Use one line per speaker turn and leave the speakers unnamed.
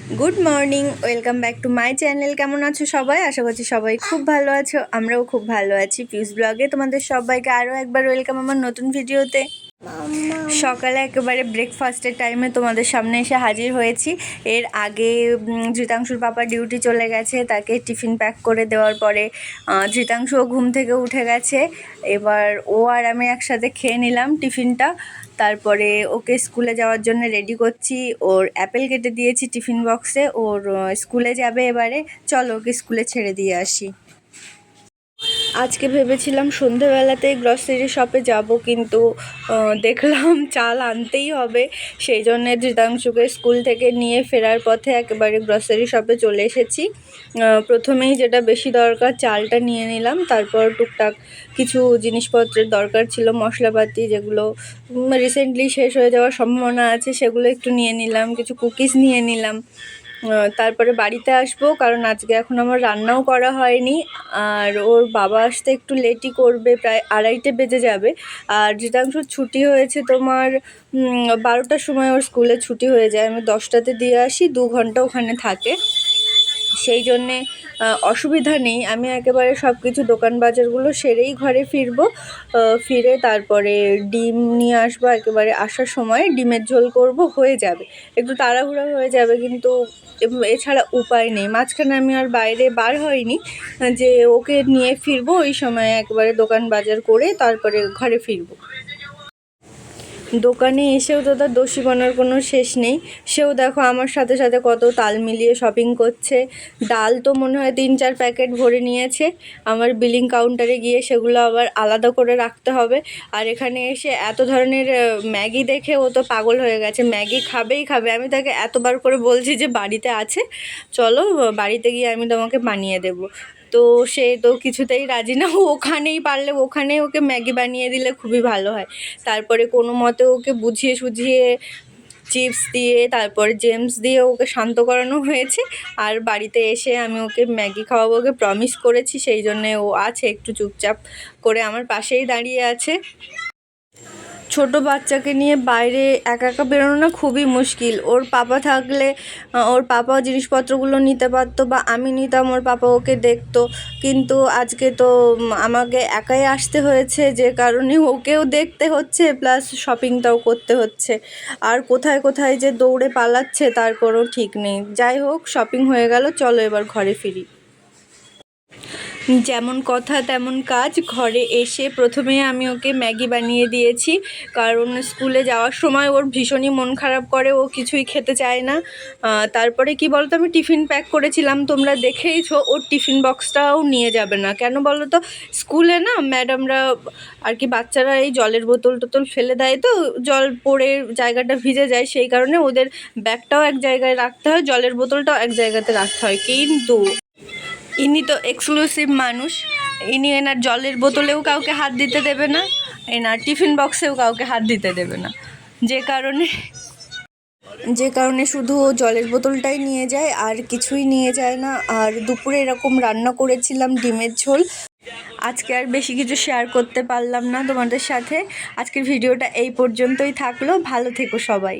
Good morning, welcome back to my channel. কেমন আছো সবাই? আশা করছি সবাই খুব ভালো আছো, আমরাও খুব ভালো আছি। পিউস ব্লগে তোমাদের সবাইকে আরও একবার ওয়েলকাম আমার নতুন ভিডিওতে। সকালে একেবারে ব্রেকফাস্টের টাইমে তোমাদের সামনে এসে হাজির হয়েছি। এর আগে ধৃতাংশুর পাপা ডিউটি চলে গেছে, তাকে টিফিন প্যাক করে দেওয়ার পরে ধৃতাংশুও ঘুম থেকে উঠে গেছে। এবার ও আর আমি একসাথে খেয়ে নিলাম টিফিনটা। তারপরে ওকে স্কুলে যাওয়ার জন্য রেডি করছি। ওর অ্যাপেল কেটে দিয়েছি টিফিন বক্সে, ওর স্কুলে যাবে এবারে। চলো ওকে স্কুলে ছেড়ে দিয়ে আসি। আজকে ভেবেছিলাম সন্ধেবেলাতেই গ্রসারি শপে যাব, কিন্তু দেখলাম চাল আনতেই হবে। সেই জন্যে ধৃতাংশুকে স্কুল থেকে নিয়ে ফেরার পথে একেবারে গ্রসারি শপে চলে এসেছি। প্রথমেই যেটা বেশি দরকার চালটা নিয়ে নিলাম, তারপর টুকটাক কিছু জিনিসপত্রের দরকার ছিল, মশলাপাতি যেগুলো রিসেন্টলি শেষ হয়ে যাওয়ার সম্ভাবনা আছে সেগুলো একটু নিয়ে নিলাম, কিছু কুকিজ নিয়ে নিলাম। তারপরে বাড়িতে আসবো, কারণ আজকে এখন আমার রান্নাও করা হয়নি। আর ওর বাবা আসতে একটু লেটই করবে, প্রায় 2:30 বেজে যাবে। আর ধৃতাংশুর ছুটি হয়েছে তোমার 12টার সময় ওর স্কুলে ছুটি হয়ে যায়। আমি 10টাতে দিয়ে আসি, 2 ঘন্টা ওখানে থাকে। সেই জন্যে অসুবিধা নেই, আমি একেবারে সব কিছু দোকান বাজারগুলো সেরেই ঘরে ফিরবো। ফিরে তারপরে ডিম নিয়ে আসবো, একেবারে আসার সময় ডিমের ঝোল করব, হয়ে যাবে। একটু তাড়াহুড়ো হয়ে যাবে, কিন্তু এছাড়া উপায় নেই। মাঝখানে আমি আর বাইরে বার হইনি যে ওকে নিয়ে ফিরবো, ওই সময় একেবারে দোকান বাজার করে তারপরে ঘরে ফিরবো। দোকানে এসেও তো তার দোষীপনার কোনো শেষ নেই। সেও দেখো আমার সাথে সাথে কত তাল মিলিয়ে শপিং করছে। ডাল তো মনে হয় 3-4 প্যাকেট ভরে নিয়েছে। আমার বিলিং কাউন্টারে গিয়ে সেগুলো আবার আলাদা করে রাখতে হবে। আর এখানে এসে এত ধরনের ম্যাগি দেখে ও তো পাগল হয়ে গেছে, ম্যাগি খাবেই খাবে। আমি তাকে এতবার করে বলছি যে বাড়িতে আছে, চলো বাড়িতে গিয়ে আমি তোমাকে বানিয়ে দেবো। তো সে তো কিছুতেই রাজি না, ওখানেই পারলে ওখানেই ওকে ম্যাগি বানিয়ে দিলে খুবই ভালো হয়। তারপরে কোনো মতে ওকে বুঝিয়ে সুঝিয়ে চিপস দিয়ে তারপরে জেমস দিয়ে ওকে শান্ত করানো হয়েছে। আর বাড়িতে এসে আমি ওকে ম্যাগি খাওয়াবো, ওকে প্রমিস করেছি, সেই জন্যে ও আছে একটু চুপচাপ করে আমার পাশেই দাঁড়িয়ে আছে। ছোট বাচ্চাকে নিয়ে বাইরে একা একা বেরোনো না খুবই মুশকিল। ওর পাপা থাকলে ওর পাপা জিনিসপত্রগুলো নিতে পারতো, বা আমি নিতাম, ওর পাপা ওকে দেখতো। কিন্তু আজকে তো আমাকে একাই আসতে হয়েছে, যে কারণে ওকেও দেখতে হচ্ছে, প্লাস শপিংটাও করতে হচ্ছে। আর কোথায় কোথায় যে দৌড়ে পালাচ্ছে তার কোনো ঠিক নেই। যাই হোক, শপিং হয়ে গেল, চলো এবার ঘরে ফিরি। যেমন কথা তেমন কাজ। ঘরে এসে প্রথমে আমি ওকে ম্যাগি বানিয়ে দিয়েছি, কারণ স্কুলে যাওয়ার সময় ওর ভীষণই মন খারাপ করে, ও কিছুই খেতে চায় না। তারপরে কি বলতো, আমি টিফিন প্যাক করেছিলাম, তোমরা দেখেইছো। ওর টিফিন বক্সটাও নিয়ে যাবে না। কেন বলো তো? স্কুলে না ম্যাডামরা আর কি বাচ্চারা এই জলের বোতল টোতল ফেলে দেয়, তো জল পড়ে জায়গাটা ভিজে যায়, সেই কারণে ওদের ব্যাগটাও এক জায়গায় রাখতে হয়, জলের বোতলটাও এক জায়গাতে রাখতে হয়। কিন্তু ইনি তো এক্সক্লুসিভ মানুষ, ইনি এনার জলের বোতলেও কাউকে হাত দিতে দেবে না, এনার টিফিন বক্সেও কাউকে হাত দিতে দেবে না। যে কারণে শুধু ও জলের বোতলটাই নিয়ে যায়, আর কিছুই নিয়ে যায় না। আর দুপুরে এরকম রান্না করেছিলাম ডিমের ঝোল। আজকে আর বেশি কিছু শেয়ার করতে পারলাম না তোমাদের সাথে। আজকের ভিডিওটা এই পর্যন্তই থাকলো, ভালো থেকো সবাই।